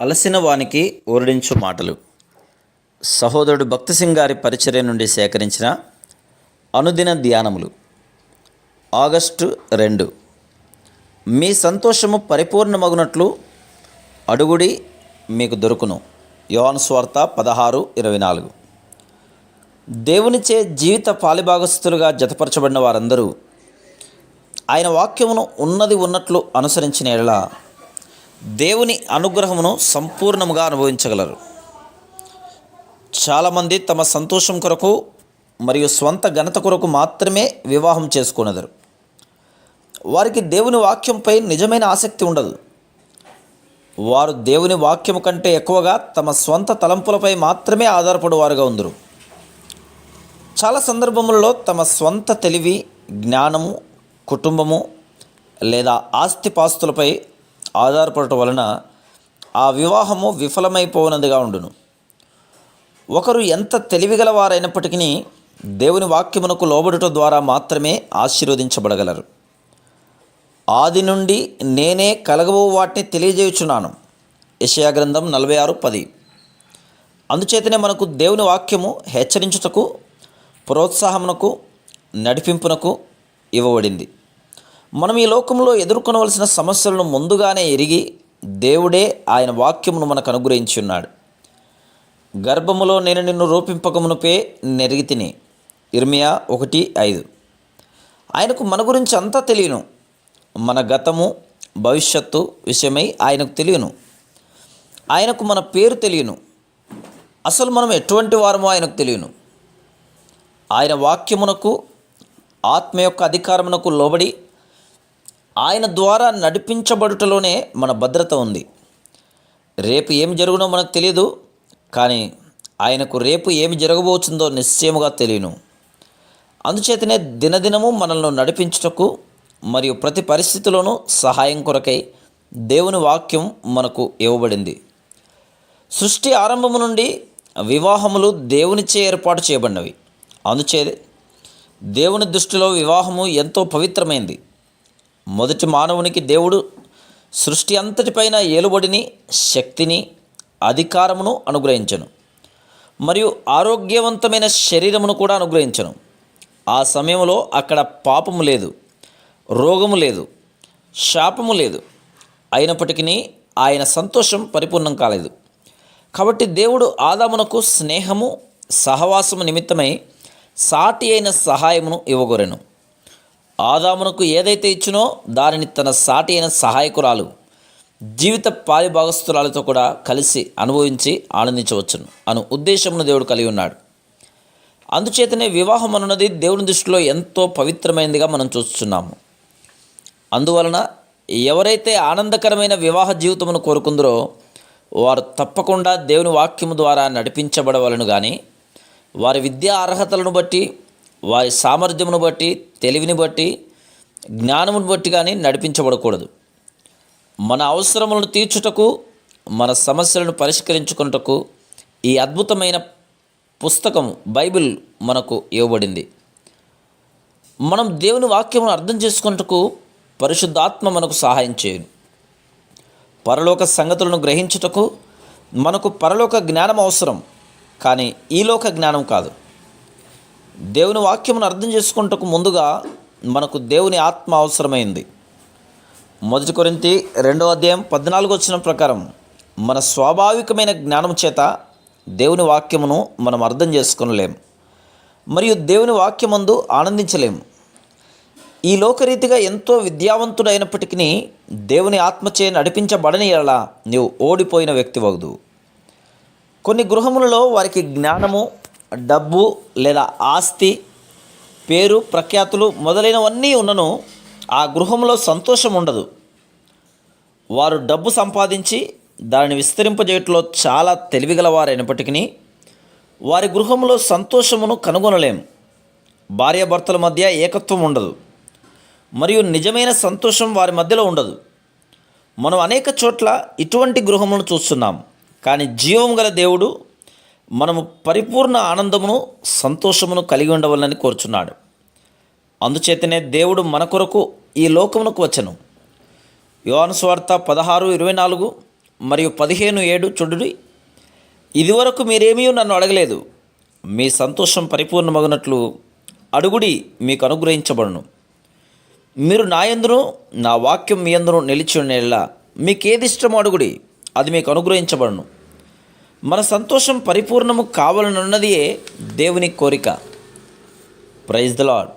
అలసిన వానికి ఊరడించు మాటలు. సహోదరుడు భక్తి సింగ్ గారి పరిచర్య నుండి సేకరించిన అనుదిన ధ్యానములు. ఆగస్టు 2. మీ సంతోషము పరిపూర్ణమగునట్లు అడుగుడి, మీకు దొరుకును. యోహాను సువార్త 16:24. దేవునిచే జీవిత పాలిభాగస్థులుగా జతపరచబడిన వారందరూ ఆయన వాక్యమును ఉన్నది ఉన్నట్లు అనుసరించిన యెడల దేవుని అనుగ్రహమును సంపూర్ణముగా అనుభవించగలరు. చాలామంది తమ సంతోషం కొరకు మరియు స్వంత ఘనత కొరకు మాత్రమే వివాహం చేసుకునేదారు. వారికి దేవుని వాక్యంపై నిజమైన ఆసక్తి ఉండదు. వారు దేవుని వాక్యము కంటే ఎక్కువగా తమ స్వంత తలంపులపై మాత్రమే ఆధారపడేవారుగా ఉందరు. చాలా సందర్భములలో తమ స్వంత తెలివి, జ్ఞానము, కుటుంబము లేదా ఆస్తిపాస్తులపై ఆధారపడటం వలన ఆ వివాహము విఫలమైపోయినదిగా ఉండును. ఒకరు ఎంత తెలివిగలవారైనప్పటికీ దేవుని వాక్యమునకు లోబడుట ద్వారా మాత్రమే ఆశీర్వదించబడగలరు. ఆది నుండి నేనే కలగబో వాటిని తెలియజేయుచున్నాను. యెషయా గ్రంథం 46:10. అందుచేతనే మనకు దేవుని వాక్యము హెచ్చరించుటకు, ప్రోత్సాహమునకు, నడిపింపునకు ఇవ్వబడింది. మనం ఈ లోకంలో ఎదుర్కొనవలసిన సమస్యలను ముందుగానే ఎరిగి దేవుడే ఆయన వాక్యమును మనకు అనుగ్రహించి ఉన్నాడు. గర్భములో నేను నిన్ను రూపింపకమునుపే నెరిగితిని. ఇర్మియా 1:5. ఆయనకు మన గురించి అంతా తెలియను. మన గతము, భవిష్యత్తు విషయమై ఆయనకు తెలియను. ఆయనకు మన పేరు తెలియను. అసలు మనం ఎటువంటి వారమో ఆయనకు తెలియను. ఆయన వాక్యమునకు, ఆత్మ యొక్క అధికారమునకు లోబడి ఆయన ద్వారా నడిపించబడుటలోనే మన భద్రత ఉంది. రేపు ఏమి జరుగునో మనకు తెలియదు, కానీ ఆయనకు రేపు ఏమి జరగబోతుందో నిశ్చయముగా తెలియను. అందుచేతనే దినదినము మనల్ని నడిపించుటకు మరియు ప్రతి పరిస్థితిలోనూ సహాయం కొరకై దేవుని వాక్యం మనకు ఇవ్వబడింది. సృష్టి ఆరంభము నుండి వివాహములు దేవునిచే ఏర్పాటు చేయబడినవి. అందుచే దేవుని దృష్టిలో వివాహము ఎంతో పవిత్రమైంది. మొదటి మానవునికి దేవుడు సృష్టి అంతటిపైన ఏలుబడిని, శక్తిని, అధికారమును అనుగ్రహించను మరియు ఆరోగ్యవంతమైన శరీరమును కూడా అనుగ్రహించను. ఆ సమయంలో అక్కడ పాపము లేదు, రోగము లేదు, శాపము లేదు. అయినప్పటికీ ఆయన సంతోషం పరిపూర్ణం కాలేదు. కాబట్టి దేవుడు ఆదామునకు స్నేహము, సహవాసము నిమిత్తమై సాటి అయిన సహాయమును ఇవ్వగోరెను. ఆదామునకు ఏదైతే ఇచ్చినో దానిని తన సాటి అయిన సహాయకురాలు, జీవిత పాలిభాగస్తురాలతో కూడా కలిసి అనుభవించి ఆనందించవచ్చును అను ఉద్దేశమును దేవుడు కలిగి ఉన్నాడు. అందుచేతనే వివాహం అనున్నది దేవుని దృష్టిలో ఎంతో పవిత్రమైనదిగా మనం చూస్తున్నాము. అందువలన ఎవరైతే ఆనందకరమైన వివాహ జీవితమును కోరుకుందరో వారు తప్పకుండా దేవుని వాక్యము ద్వారా నడిపించబడవలను. కానీ వారి విద్యా అర్హతలను బట్టి, వారి సామర్థ్యమును బట్టి, తెలివిని బట్టి, జ్ఞానమును బట్టి కానీ నడిపించబడకూడదు. మన అవసరములను తీర్చుటకు, మన సమస్యలను పరిష్కరించుకున్నటకు ఈ అద్భుతమైన పుస్తకం బైబిల్ మనకు ఇవ్వబడింది. మనం దేవుని వాక్యమును అర్థం చేసుకున్నటకు పరిశుద్ధాత్మ మనకు సహాయం చేయను. పరలోక సంగతులను గ్రహించుటకు మనకు పరలోక జ్ఞానం అవసరం, కానీ ఈలోక జ్ఞానం కాదు. దేవుని వాక్యమును అర్థం చేసుకుంటకు ముందుగా మనకు దేవుని ఆత్మ అవసరమైంది. 1 కొరింథీ 2:14 ప్రకారం మన స్వాభావికమైన జ్ఞానం చేత దేవుని వాక్యమును మనం అర్థం చేసుకొనలేము మరియు దేవుని వాక్యమందు ఆనందించలేము. ఈ లోకరీతిగా ఎంతో విద్యావంతుడైనప్పటికీ దేవుని ఆత్మచే నడిపించబడని యెడల నీవు ఓడిపోయిన వ్యక్తివగుదు. కొన్ని గృహములలో వారికి జ్ఞానము, డబ్బు లేదా ఆస్తి, పేరు, ప్రఖ్యాతులు మొదలైనవన్నీ ఉన్నను ఆ గృహంలో సంతోషం ఉండదు. వారు డబ్బు సంపాదించి దానిని విస్తరింపజేయట్లో చాలా తెలివిగలవారైనప్పటికీ వారి గృహంలో సంతోషమును కనుగొనలేం. భార్యాభర్తల మధ్య ఏకత్వం ఉండదు మరియు నిజమైన సంతోషం వారి మధ్యలో ఉండదు. మనం అనేక చోట్ల ఇటువంటి గృహములను చూస్తున్నాం. కానీ జీవం గల దేవుడు మనము పరిపూర్ణ ఆనందమును, సంతోషమును కలిగి ఉండవాలని కోరుచున్నాడు. అందుచేతనే దేవుడు మన కొరకు ఈ లోకమునకు వచ్చెను. యోహాను సువార్త 16:24, మరియు 15:7 చూడుడి. ఇదివరకు మీరేమీ నన్ను అడగలేదు, మీ సంతోషం పరిపూర్ణమగునట్లు అడుగుడి, మీకు అనుగ్రహించబడును. మీరు నా యందును నా వాక్యం మీ యందును నిలిచి ఉండేలా మీకేది ఇష్టమో అడుగుడి, అది మీకు అనుగ్రహించబడును. మన సంతోషం పరిపూర్ణము కావాలనున్నదియే దేవుని కోరిక. Praise the lord.